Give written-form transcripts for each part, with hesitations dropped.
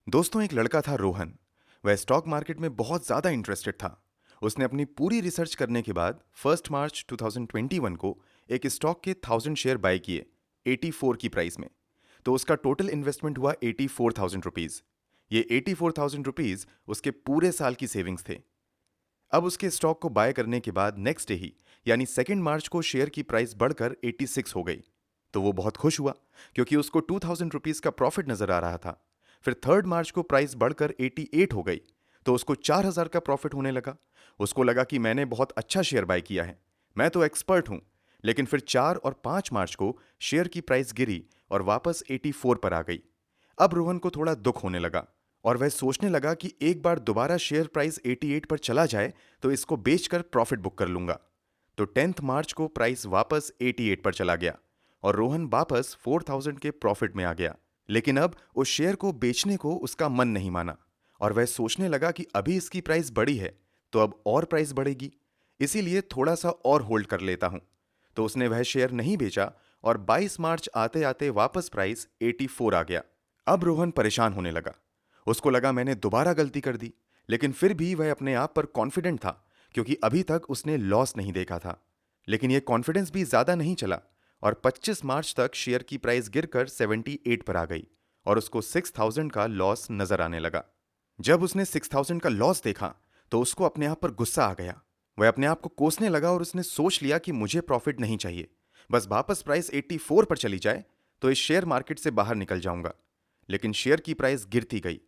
दोस्तों, एक लड़का था रोहन। वह स्टॉक मार्केट में बहुत ज़्यादा इंटरेस्टेड था। उसने अपनी पूरी रिसर्च करने के बाद 1 मार्च 2021 को एक स्टॉक के 1000 शेयर बाय किए 84 की प्राइस में। तो उसका टोटल इन्वेस्टमेंट हुआ 84,000 रुपीज़। ये 84,000 रुपीज़ उसके पूरे साल की सेविंग्स थे। अब उसके स्टॉक को बाय करने के बाद नेक्स्ट डे ही यानी 2 मार्च को शेयर की प्राइस बढ़कर 86 हो गई। तो वो बहुत खुश हुआ क्योंकि उसको 2,000 रुपीज़ का प्रॉफिट नजर आ रहा था। फिर 3 मार्च को प्राइस बढ़कर 88 हो गई। तो उसको 4,000 का प्रॉफिट होने लगा। उसको लगा कि मैंने बहुत अच्छा शेयर बाय किया है, मैं तो एक्सपर्ट हूं। लेकिन फिर 4 और 5 मार्च को शेयर की प्राइस गिरी और वापस 84 पर आ गई। अब रोहन को थोड़ा दुख होने लगा और वह सोचने लगा कि एक बार दोबारा शेयर प्राइस 88 पर चला जाए तो इसको बेचकर प्रॉफिट बुक कर लूंगा। तो 10 मार्च को प्राइस वापस 88 पर चला गया और रोहन वापस 4,000 के प्रॉफिट में आ गया। लेकिन अब उस शेयर को बेचने को उसका मन नहीं माना और वह सोचने लगा कि अभी इसकी प्राइस बढ़ी है तो अब और प्राइस बढ़ेगी, इसीलिए थोड़ा सा और होल्ड कर लेता हूं। तो उसने वह शेयर नहीं बेचा और 22 मार्च आते आते वापस प्राइस 84 आ गया। अब रोहन परेशान होने लगा। उसको लगा मैंने दोबारा गलती कर दी, लेकिन फिर भी वह अपने आप पर कॉन्फिडेंट था क्योंकि अभी तक उसने लॉस नहीं देखा था। लेकिन यह कॉन्फिडेंस भी ज्यादा नहीं चला और 25 मार्च तक शेयर की प्राइस गिरकर 78 पर आ गई और उसको 6,000 का लॉस नजर आने लगा। जब उसने 6,000 का लॉस देखा तो उसको अपने आप पर गुस्सा आ गया। वह अपने आप को कोसने लगा और उसने सोच लिया कि मुझे प्रॉफिट नहीं चाहिए, बस वापस प्राइस 84 पर चली जाए तो इस शेयर मार्केट से बाहर निकल जाऊंगा। लेकिन शेयर की प्राइस गिरती गई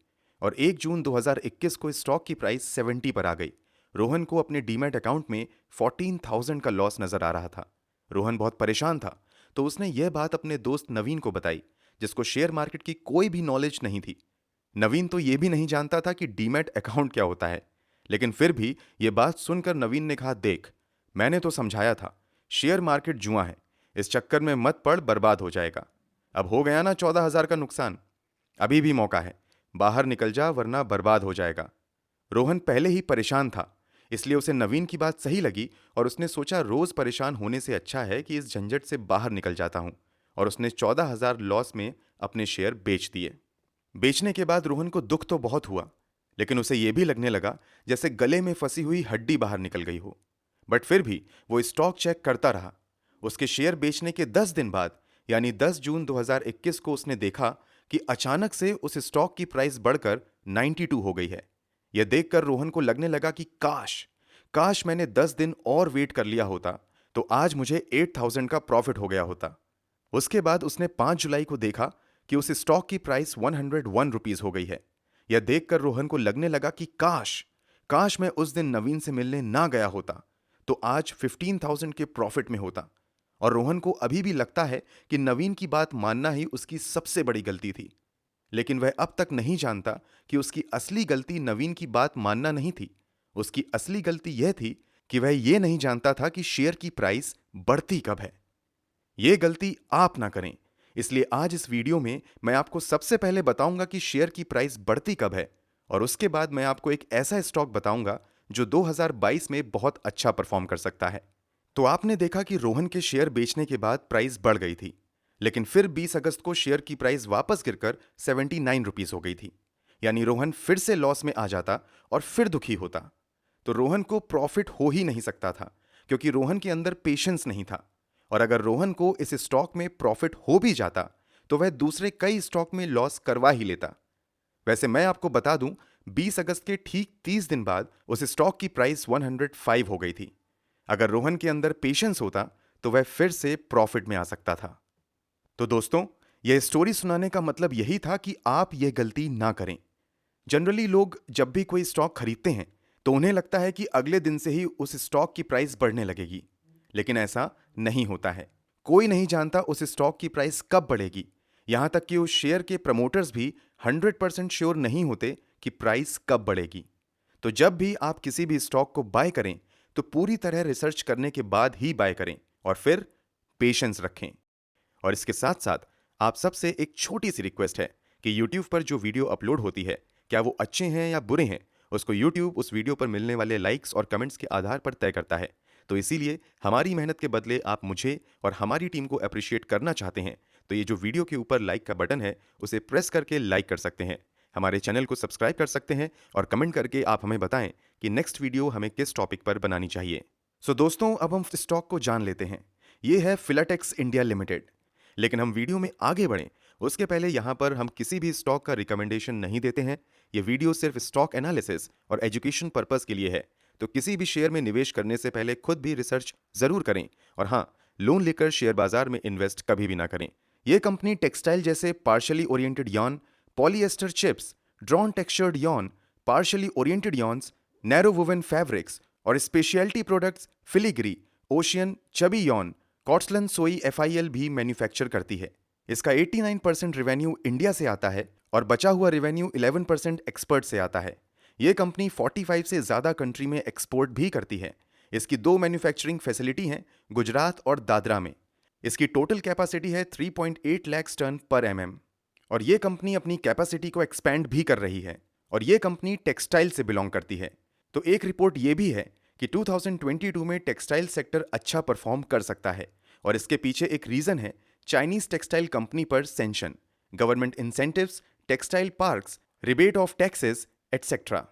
और 1 जून 2021 को स्टॉक की प्राइस 70 पर आ गई। रोहन को अपने डीमैट अकाउंट में 14,000 का लॉस नजर आ रहा था। रोहन बहुत परेशान था, तो उसने यह बात अपने दोस्त नवीन को बताई, जिसको शेयर मार्केट की कोई भी नॉलेज नहीं थी। नवीन तो यह भी नहीं जानता था कि डीमैट अकाउंट क्या होता है। लेकिन फिर भी यह बात सुनकर नवीन ने कहा, देख, मैंने तो समझाया था, शेयर मार्केट जुआ है, इस चक्कर में मत पड़, बर्बाद हो जाएगा। अब हो गया ना 14,000 का नुकसान। अभी भी मौका है, बाहर निकल जा वरना बर्बाद हो जाएगा। रोहन पहले ही परेशान था, इसलिए उसे नवीन की बात सही लगी और उसने सोचा रोज परेशान होने से अच्छा है कि इस झंझट से बाहर निकल जाता हूं। और उसने 14,000 लॉस में अपने शेयर बेच दिए। बेचने के बाद रोहन को दुख तो बहुत हुआ, लेकिन उसे यह भी लगने लगा जैसे गले में फंसी हुई हड्डी बाहर निकल गई हो। बट फिर भी वो स्टॉक चेक करता रहा। उसके शेयर बेचने के 10 दिन बाद यानी 10 जून 2021 को उसने देखा कि अचानक से उस स्टॉक की प्राइस बढ़कर 92 हो गई है। यह देखकर रोहन को लगने लगा कि काश काश मैंने 10 दिन और वेट कर लिया होता तो आज मुझे 8,000 का प्रॉफिट हो गया होता। उसके बाद उसने 5 जुलाई को देखा कि उस स्टॉक की प्राइस 101 रुपीज हो गई है। यह देखकर रोहन को लगने लगा कि काश काश मैं उस दिन नवीन से मिलने ना गया होता तो आज 15,000 के प्रॉफिट में होता। और रोहन को अभी भी लगता है कि नवीन की बात मानना ही उसकी सबसे बड़ी गलती थी। लेकिन वह अब तक नहीं जानता कि उसकी असली गलती नवीन की बात मानना नहीं थी। उसकी असली गलती यह थी कि वह यह नहीं जानता था कि शेयर की प्राइस बढ़ती कब है। यह गलती आप ना करें, इसलिए आज इस वीडियो में मैं आपको सबसे पहले बताऊंगा कि शेयर की प्राइस बढ़ती कब है और उसके बाद मैं आपको एक ऐसा स्टॉक बताऊंगा जो 2022 में बहुत अच्छा परफॉर्म कर सकता है। तो आपने देखा कि रोहन के शेयर बेचने के बाद प्राइस बढ़ गई थी, लेकिन फिर 20 अगस्त को शेयर की प्राइस वापस गिरकर 79 रुपीज हो गई थी। यानी रोहन फिर से लॉस में आ जाता और फिर दुखी होता। तो रोहन को प्रॉफिट हो ही नहीं सकता था क्योंकि रोहन के अंदर पेशेंस नहीं था। और अगर रोहन को इस स्टॉक में प्रॉफिट हो भी जाता तो वह दूसरे कई स्टॉक में लॉस करवा ही लेता। वैसे मैं आपको बता दूं, 20 अगस्त के ठीक 30 दिन बाद उस स्टॉक की प्राइस 105 हो गई थी। अगर रोहन के अंदर पेशेंस होता तो वह फिर से प्रॉफिट में आ सकता था। तो दोस्तों, यह स्टोरी सुनाने का मतलब यही था कि आप यह गलती ना करें। जनरली लोग जब भी कोई स्टॉक खरीदते हैं तो उन्हें लगता है कि अगले दिन से ही उस स्टॉक की प्राइस बढ़ने लगेगी, लेकिन ऐसा नहीं होता है। कोई नहीं जानता उस स्टॉक की प्राइस कब बढ़ेगी। यहां तक कि उस शेयर के प्रमोटर्स भी 100% श्योर नहीं होते कि प्राइस कब बढ़ेगी। तो जब भी आप किसी भी स्टॉक को बाय करें तो पूरी तरह रिसर्च करने के बाद ही बाय करें और फिर पेशेंस रखें। और इसके साथ साथ आप सबसे एक छोटी सी रिक्वेस्ट है कि YouTube पर जो वीडियो अपलोड होती है, क्या वो अच्छे हैं या बुरे हैं, उसको YouTube उस वीडियो पर मिलने वाले लाइक्स और कमेंट्स के आधार पर तय करता है। तो इसीलिए हमारी मेहनत के बदले आप मुझे और हमारी टीम को अप्रिशिएट करना चाहते हैं तो ये जो वीडियो के ऊपर लाइक का बटन है उसे प्रेस करके लाइक कर सकते हैं। हमारे चैनल को सब्सक्राइब कर सकते हैं और कमेंट करके आप हमें बताएं कि नेक्स्ट वीडियो हमें किस टॉपिक पर बनानी चाहिए। सो दोस्तों, अब हम स्टॉक को जान लेते हैं। ये है फिलाटेक्स इंडिया लिमिटेड। लेकिन हम वीडियो में आगे बढ़ें उसके पहले यहाँ पर हम किसी भी स्टॉक का रिकमेंडेशन नहीं देते हैं। ये वीडियो सिर्फ स्टॉक एनालिसिस और एजुकेशन पर्पस के लिए है, तो किसी भी शेयर में निवेश करने से पहले खुद भी रिसर्च जरूर करें। और हाँ, लोन लेकर शेयर बाजार में इन्वेस्ट कभी भी ना करें। ये कंपनी टेक्सटाइल जैसे partially oriented yarn, polyester chips, drawn textured yarn, partially oriented yarns, narrow woven fabrics और speciality products filigree, ocean, chubby yarn, कॉट्सलन सोई FIL भी मैन्युफैक्चर करती है। इसका 89% रेवेन्यू इंडिया से आता है और बचा हुआ रेवेन्यू 11% एक्सपर्ट से आता है। ये कंपनी 45 से ज़्यादा कंट्री में एक्सपोर्ट भी करती है। इसकी 2 मैन्युफैक्चरिंग फैसिलिटी हैं, गुजरात और दादरा में। इसकी टोटल कैपेसिटी है 3.8 लाख टन पर mm। और ये कंपनी अपनी कैपेसिटी को एक्सपैंड भी कर रही है। और ये कंपनी टेक्सटाइल से बिलोंग करती है। तो एक रिपोर्ट ये भी है कि 2022 में टेक्सटाइल सेक्टर अच्छा परफॉर्म कर सकता है। और इसके पीछे एक रीजन है चाइनीज टेक्सटाइल कंपनी पर sanction, government incentives, textile parks, rebate of taxes etcetera.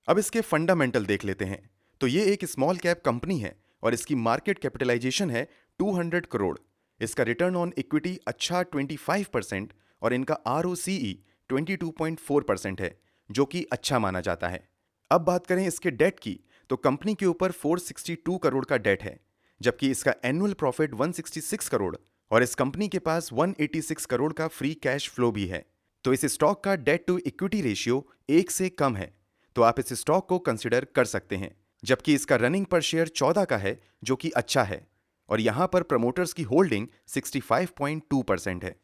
अब इसके फंडामेंटल देख लेते हैं। तो ये एक स्मॉल कैप कंपनी है और इसकी मार्केट कैपिटलाइजेशन है 200 करोड़। इसका रिटर्न ऑन इक्विटी अच्छा 25% और इनका ROCE 22.4% है, जो कि अच्छा माना जाता है। अब बात करें इसके डेट की, तो कंपनी के ऊपर 462 करोड़ का डेट है, जबकि इसका एनुअल प्रॉफिट 166 करोड़ और इस कंपनी के पास 186 करोड़ का फ्री कैश फ्लो भी है। तो इस स्टॉक का डेट टू इक्विटी रेशियो 1 से कम है, तो आप इस स्टॉक को कंसिडर कर सकते हैं। जबकि इसका रनिंग पर शेयर 14 का है, जो कि अच्छा है। और यहां पर प्रमोटर्स की होल्डिंग 65.2% है।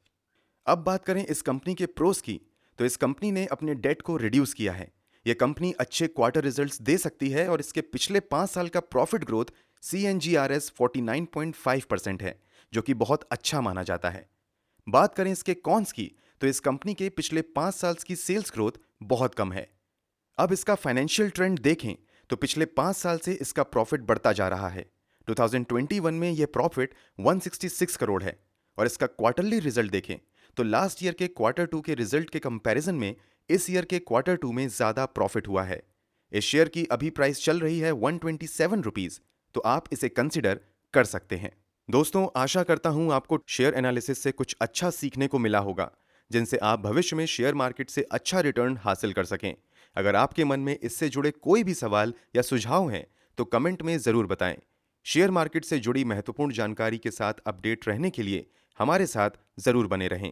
अब बात करें इस कंपनी के प्रोस की, तो इस कंपनी ने अपने डेट को रिड्यूस किया है। यह कंपनी अच्छे क्वार्टर रिजल्ट्स दे सकती है और इसके पिछले 5 साल का प्रॉफिट ग्रोथ CNGRS 49.5% है, जो कि बहुत अच्छा माना जाता है। बात करें इसके कॉन्स की, तो इस कंपनी के पिछले 5 साल की सेल्स ग्रोथ बहुत कम है। अब इसका फाइनेंशियल ट्रेंड देखें तो पिछले 5 साल से इसका प्रॉफिट बढ़ता जा रहा है। 2021 में यह प्रॉफिट 166 करोड़ है और इसका क्वार्टरली रिजल्ट देखें तो लास्ट ईयर के Q2 के रिजल्ट के कंपैरिजन में इस ईयर के Q2 में ज्यादा प्रॉफिट हुआ है। इस शेयर की अभी प्राइस चल रही है 127 रुपीज, तो आप इसे कंसिडर कर सकते हैं। दोस्तों, आशा करता हूं आपको शेयर एनालिसिस से कुछ अच्छा सीखने को मिला होगा, जिनसे आप भविष्य में शेयर मार्केट से अच्छा रिटर्न हासिल कर सकें। अगर आपके मन में इससे जुड़े कोई भी सवाल या सुझाव हैं तो कमेंट में जरूर बताएं। शेयर मार्केट से जुड़ी महत्वपूर्ण जानकारी के साथ अपडेट रहने के लिए हमारे साथ जरूर बने रहें।